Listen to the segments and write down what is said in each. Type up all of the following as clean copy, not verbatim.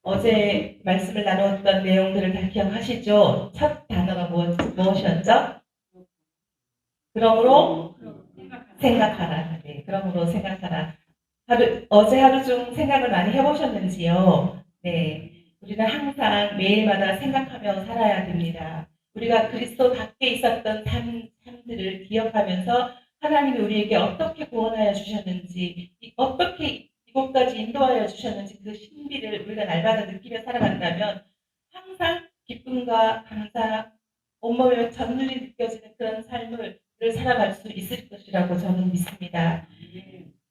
어제 말씀을 나누었던 내용들을 다 기억하시죠? 첫 단어가 무엇이었죠? 그러므로 생각하라. 네, 그러므로 생각하라. 어제 하루 중 생각을 많이 해보셨는지요? 네. 우리는 항상 매일마다 생각하며 살아야 됩니다. 우리가 그리스도 밖에 있었던 삶들을 기억하면서 하나님이 우리에게 어떻게 구원하여 주셨는지, 어떻게 이곳까지 인도하여 주셨는지 그 신비를 우리가 날마다 느끼며 살아간다면 항상 기쁨과 감사, 온몸에 전율이 느껴지는 그런 삶을 살아갈 수 있을 것이라고 저는 믿습니다.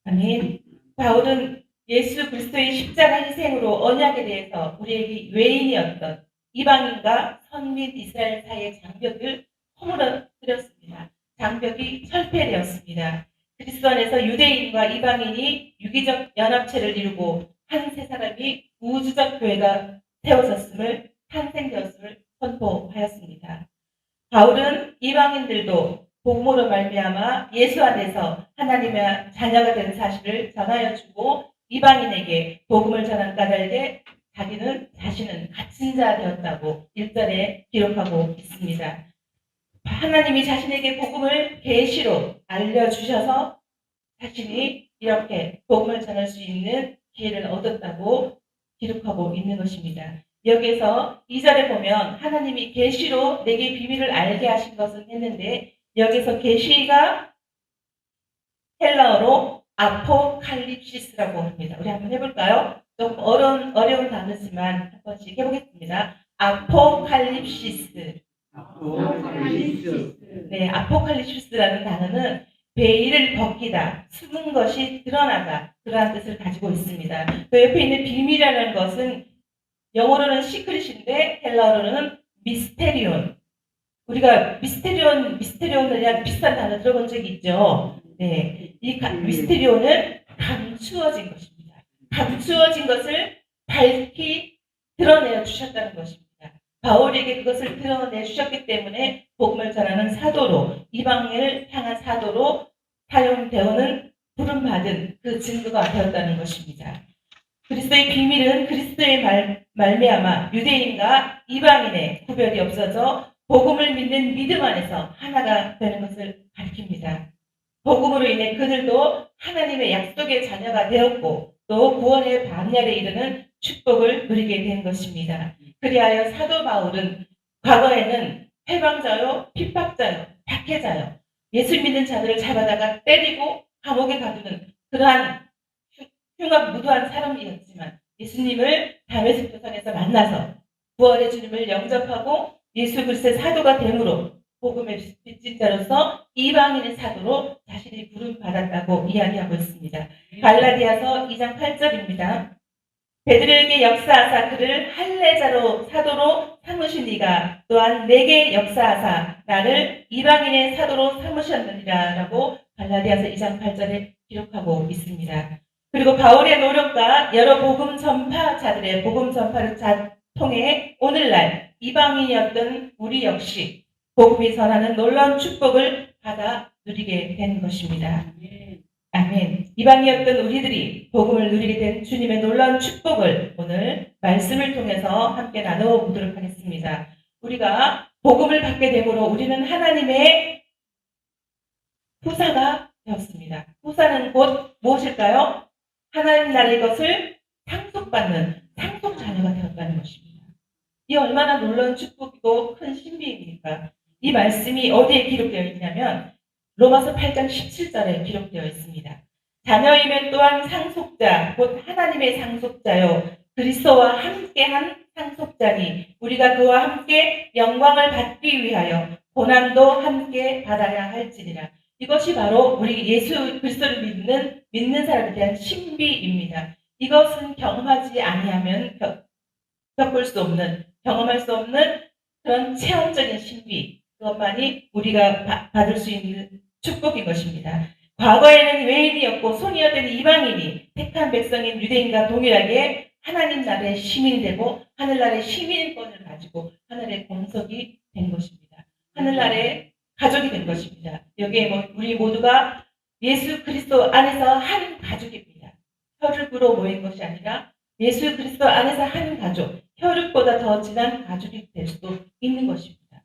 아멘. 바울은 예수 그리스도의 십자가 희생으로 언약에 대해서 우리에게 외인이었던 이방인과 선민 이스라엘 사이의 장벽을 허물어뜨렸습니다. 장벽이 철폐되었습니다. 그리스도 안에서 유대인과 이방인이 유기적 연합체를 이루고 한 세 사람이 우주적 교회가 세워졌음을 탄생되었음을 선포하였습니다. 바울은 이방인들도 복음으로 말미암아 예수 안에서 하나님의 자녀가 된 사실을 전하여 주고 이방인에게 복음을 전한 까닭에 자신은 갇힌 자 되었다고 1절에 기록하고 있습니다. 하나님이 자신에게 복음을 계시로 알려주셔서 자신이 이렇게 복음을 전할 수 있는 기회를 얻었다고 기록하고 있는 것입니다. 여기서 2절에 보면 하나님이 계시로 내게 비밀을 알게 하신 것은 했는데 여기서 계시가 헬라어로 아포칼립시스라고 합니다. 우리 한번 해볼까요? 좀 어려운 단어지만 한 번씩 해보겠습니다. 아포칼립시스. 네, 아포칼립시스라는 단어는 베일을 벗기다, 숨은 것이 드러나다 그러한 뜻을 가지고 있습니다. 그 옆에 있는 비밀이라는 것은 영어로는 시크릿인데 헬라어로는 미스테리온. 우리가 미스테리온에 대한 비슷한 단어 들어본 적이 있죠. 네, 이 미스테리온은 감추어진 것입니다. 감추어진 것을 밝히 드러내어 주셨다는 것입니다. 바울에게 그것을 드러내 주셨기 때문에 복음을 전하는 사도로, 이방인을 향한 사도로 사용되어는 부름받은 그 증거가 되었다는 것입니다. 그리스도의 비밀은 그리스도의 말미암아 유대인과 이방인의 구별이 없어져 복음을 믿는 믿음 안에서 하나가 되는 것을 가리킵니다. 복음으로 인해 그들도 하나님의 약속의 자녀가 되었고 또 구원의 반열에 이르는 축복을 누리게 된 것입니다. 그리하여 사도 바울은 과거에는 해방자요, 핍박자요, 박해자요, 예수 믿는 자들을 잡아다가 때리고 감옥에 가두는 그러한 흉악무도한 사람이었지만 예수님을 다메섹 도상에서 만나서 부활의 주님을 영접하고 예수 그리스도의 사도가 됨으로 복음의 빚진 자로서 이방인의 사도로 자신이 부름받았다고 이야기하고 있습니다. 갈라디아서 2장 8절입니다. 베드로에게 역사하사 그를 할례자로 사도로 삼으시니가 또한 내게 역사하사 나를 이방인의 사도로 삼으셨느니라 라고 갈라디아서 2장 8절에 기록하고 있습니다. 그리고 바울의 노력과 여러 복음 전파자들의 복음 전파를 통해 오늘날 이방인이었던 우리 역시 복음이 전하는 놀라운 축복을 받아 누리게 된 것입니다. 아멘. 이방인이었던 우리들이 복음을 누리게 된 주님의 놀라운 축복을 오늘 말씀을 통해서 함께 나누어 보도록 하겠습니다. 우리가 복음을 받게 되므로 우리는 하나님의 후사가 되었습니다. 후사는 곧 무엇일까요? 하나님 나라의 것을 상속받는 상속 자녀가 되었다는 것입니다. 이 얼마나 놀라운 축복이고 큰 신비입니까? 이 말씀이 어디에 기록되어 있냐면 로마서 8장 17절에 기록되어 있습니다. 자녀이면 또한 상속자, 곧 하나님의 상속자요. 그리스도와 함께한 상속자니 우리가 그와 함께 영광을 받기 위하여 고난도 함께 받아야 할지니라. 이것이 바로 우리 예수 그리스도를 믿는 사람에 대한 신비입니다. 이것은 경험하지 아니하면 겪을 수 없는, 경험할 수 없는 그런 체험적인 신비, 그것만이 우리가 받을 수 있는 축복인 것입니다. 과거에는 외인이었고 소녀된 이방인이 택한 백성인 유대인과 동일하게 하나님 나라의 시민이 되고 하늘나라의 시민권을 가지고 하늘의 공석이 된 것입니다. 하늘나라의 가족이 된 것입니다. 여기에 우리 모두가 예수 그리스도 안에서 한 가족입니다. 혈육으로 모인 것이 아니라 예수 그리스도 안에서 한 가족, 혈육보다 더 진한 가족이 될 수도 있는 것입니다.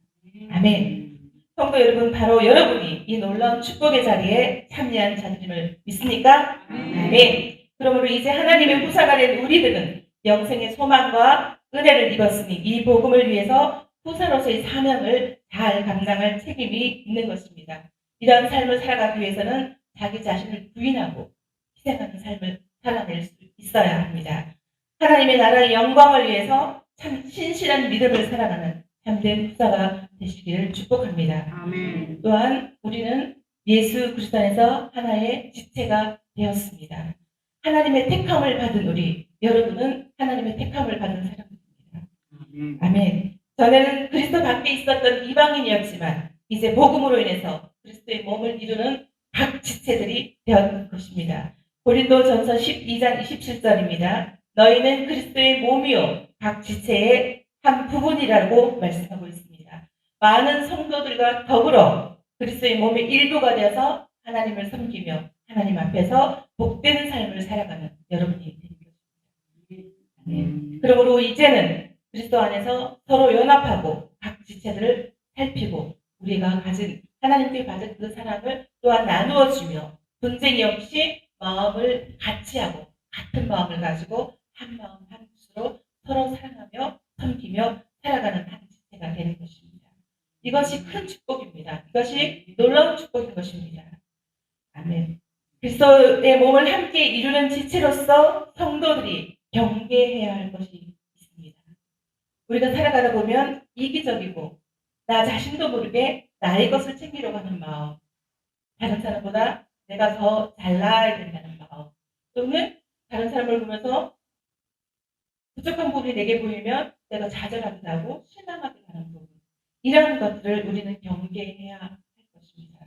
아멘. 성도 여러분, 바로 여러분이 이 놀라운 축복의 자리에 참여한 자들임을 믿습니까? 아멘. 그러므로 이제 하나님의 후사가 된 우리들은 영생의 소망과 은혜를 입었으니 이 복음을 위해서 후사로서의 사명을 잘 감당할 책임이 있는 것입니다. 이러한 삶을 살아가기 위해서는 자기 자신을 부인하고 희생하는 삶을 살아낼 수 있어야 합니다. 하나님의 나라의 영광을 위해서 참 신실한 믿음을 살아가는 참된 후사가 되시기를 축복합니다. 아멘. 또한 우리는 예수 그리스도 안에서 하나의 지체가 되었습니다. 하나님의 택함을 받은 우리, 여러분은 하나님의 택함을 받은 사람입니다. 아멘. 전에는 그리스도 밖에 있었던 이방인이었지만 이제 복음으로 인해서 그리스도의 몸을 이루는 각 지체들이 되었던 것입니다. 고린도전서 12장 27절입니다. 너희는 그리스도의 몸이요 각 지체의 한 부분이라고 말씀하고 있습니다. 많은 성도들과 더불어 그리스도의 몸의 일부가 되어서 하나님을 섬기며 하나님 앞에서 복된 삶을 살아가는 여러분이 되는 것입니다. 그러므로 이제는 그리스도 안에서 서로 연합하고 각 지체들을 살피고 우리가 가진 하나님께 받은 그 사랑을 또한 나누어주며 분쟁이 없이 마음을 같이 하고 같은 마음을 가지고 한 마음 한 뜻으로 서로 사랑하며 섬기며 살아가는 한 지체가 되는 것입니다. 이것이 큰 축복입니다. 이것이 놀라운 축복인 것입니다. 아멘. 그리스도의 몸을 함께 이루는 지체로서 성도들이 경계해야 할 것이 있습니다. 우리가 살아가다 보면 이기적이고 나 자신도 모르게 나의 것을 챙기려고 하는 마음, 다른 사람보다 내가 더 잘나야 된다는 마음, 또는 다른 사람을 보면서 부족한 부분이 내게 보이면 내가 좌절하기도 하고 실망하게 하는 부분, 이러한 것들을 우리는 경계해야 할 것입니다.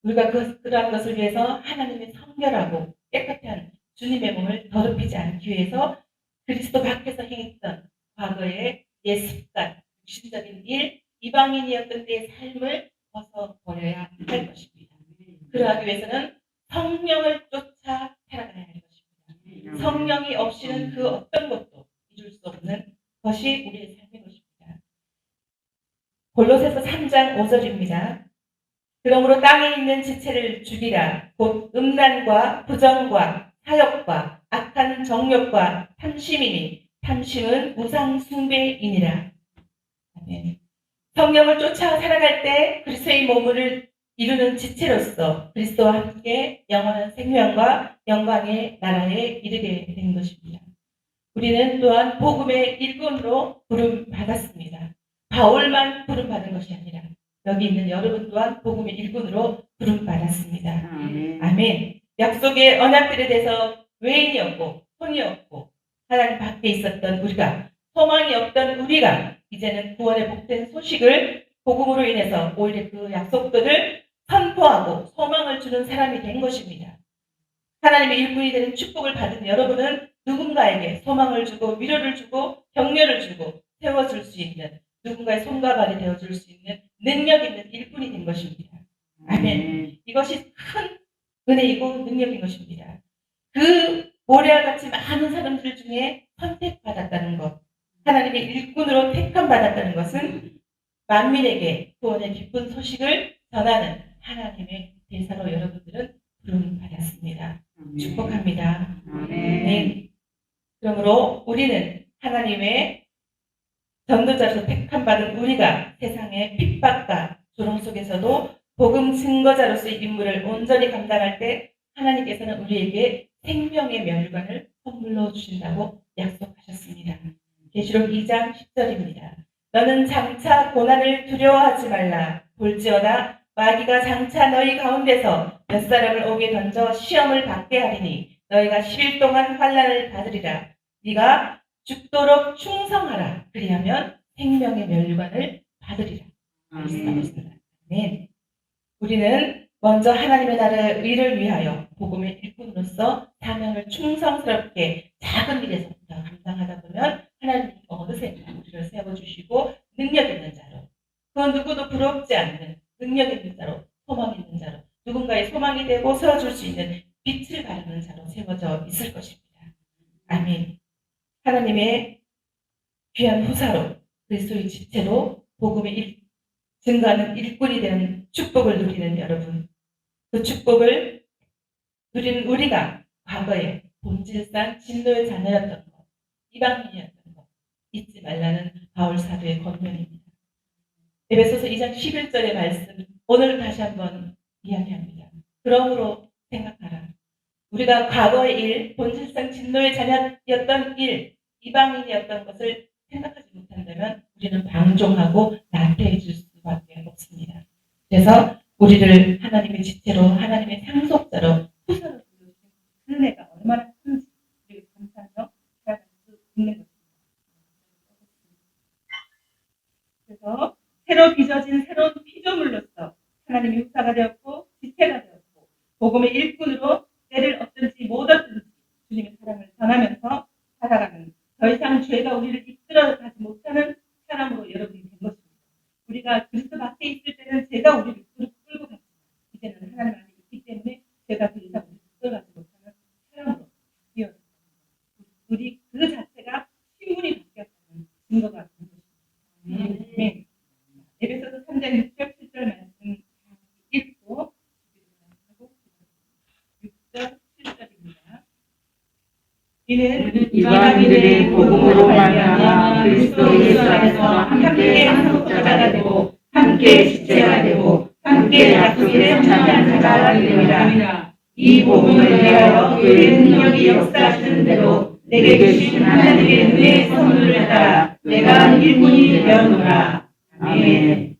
우리가 그러한 것을 위해서 하나님의 성결하고 깨끗한 주님의 몸을 더럽히지 않기 위해서 그리스도 밖에서 행했던 과거의 옛 습관, 육신적인 일, 이방인이었던 때의 삶을 벗어버려야 할 것입니다. 그러하기 위해서는 성령을 쫓아 살아가야 할 것입니다. 성령이 없이는 그 어떤 것도 이룰 수 없는 것이 우리의 삶인 것입니다. 골로새서 3장 5절입니다. 그러므로 땅에 있는 지체를 죽이라. 곧 음란과 부정과 사욕과 악한 정욕과 탐심이니 탐심은 우상 숭배이니라. 아멘. 성령을 쫓아 살아갈 때 그리스도의 몸을 이루는 지체로서 그리스도와 함께 영원한 생명과 영광의 나라에 이르게 된 것입니다. 우리는 또한 복음의 일꾼으로 부름받았습니다. 바울만 부름받은 것이 아니라 여기 있는 여러분 또한 복음의 일꾼으로 부름받았습니다. 아멘. 약속의 언약들에 대해서 외인이었고 손이었고 하나님 밖에 있었던 우리가, 소망이 없던 우리가 이제는 구원의 복된 소식을 복음으로 인해서 오히려 그 약속들을 선포하고 소망을 주는 사람이 된 것입니다. 하나님의 일꾼이 되는 축복을 받은 여러분은 누군가에게 소망을 주고 위로를 주고 격려를 주고 세워줄 수 있는, 누군가의 손과 발이 되어줄 수 있는 능력 있는 일꾼이 된 것입니다. 아멘. 이것이 큰 은혜이고 능력인 것입니다. 그 모래와 같이 많은 사람들 중에 선택받았다는 것, 하나님의 일꾼으로 택함받았다는 것은 만민에게 구원의 기쁜 소식을 전하는 하나님의 대사로 여러분들은 부름받았습니다. 축복합니다. 네. 그러므로 우리는 하나님의 전도자로 택함받은 우리가 세상의 핍박과 조롱 속에서도 복음 증거자로서의 임무를 온전히 감당할 때 하나님께서는 우리에게 생명의 면류관을 선물로 주신다고 약속하셨습니다. 계시록 2장 10절입니다. 너는 장차 고난을 두려워하지 말라. 볼지어다 마귀가 장차 너희 가운데서 몇 사람을 옥에 던져 시험을 받게 하리니 너희가 10일 동안 환난을 받으리라. 네가 죽도록 충성하라. 그리하면 생명의 면류관을 받으리라. 아멘. 우리는 먼저 하나님의 나라의 의를 위하여 복음의 일꾼으로서 사명을 충성스럽게 작은 일에서부터 감당하다 보면 하나님이 어느새 우리를 세워주시고 능력 있는 자로, 그 누구도 부럽지 않는 능력 있는 자로, 소망 있는 자로, 누군가의 소망이 되고 세워줄 수 있는 빛을 바르는 자로 세워져 있을 것입니다. 아멘. 하나님의 귀한 후사로 그리스도의 지체로 복음의 증거하는 일꾼이 되는 축복을 누리는 여러분, 그 축복을 누리는 우리가 과거에 본질상 진노의 자녀였던 것, 이방인이었던 것 잊지 말라는 바울 사도의 권면입니다. 에베소서 2장 11절의 말씀 오늘 다시 한번 이야기합니다. 그러므로 생각하라. 우리가 과거의 일, 본질상 진노의 자녀였던 일, 이방인이었던 것을 생각하지 못한다면 우리는 방종하고 나태해질 수밖에 없습니다. 그래서 우리를 하나님의 지체로, 하나님의 상속자로, 후사로 불러주신 은혜가 얼마나 큰지 우리가 감사하며 살아갈 수 있는 것입니다. 그래서 새로 빚어진 새로운 피조물로서 하나님의 후사가 되었고 지체가 되었고 복음의 일꾼으로 때를 얻든지 못 얻든지 주님의 사랑을 전하면서 살아가는, 더 이상 죄가 우리를 이끌어가지 못하는 사람으로 여러분이 된 것입니다. 우리가 그리스도 밖에 있을 때는 죄가 우리를 끌고 갔지만 이제는 하나님 안에 있기 때문에 죄가 더 이상 우리를 이끌어가지 못하는 사람으로 되었습니다. 우리 그 자체가 신분이 바뀌었다는 증거가 된 것입니다. 네. 에베소서 3장 6절 7절 말씀 읽고 6절 7절입니다. 이는 이방인들의 복음으로 말미암아 그리스도 예수 안에서 함께 상속자가 되고 함께 지체가 되고 함께 약속의 참여한 자가 되리라. 이 복음을 위하여 그의 능력이 역사하시는 대로 내게 주신 하나님의 은혜의 선물을 따라 내가 일꾼이 되었노라. 아멘.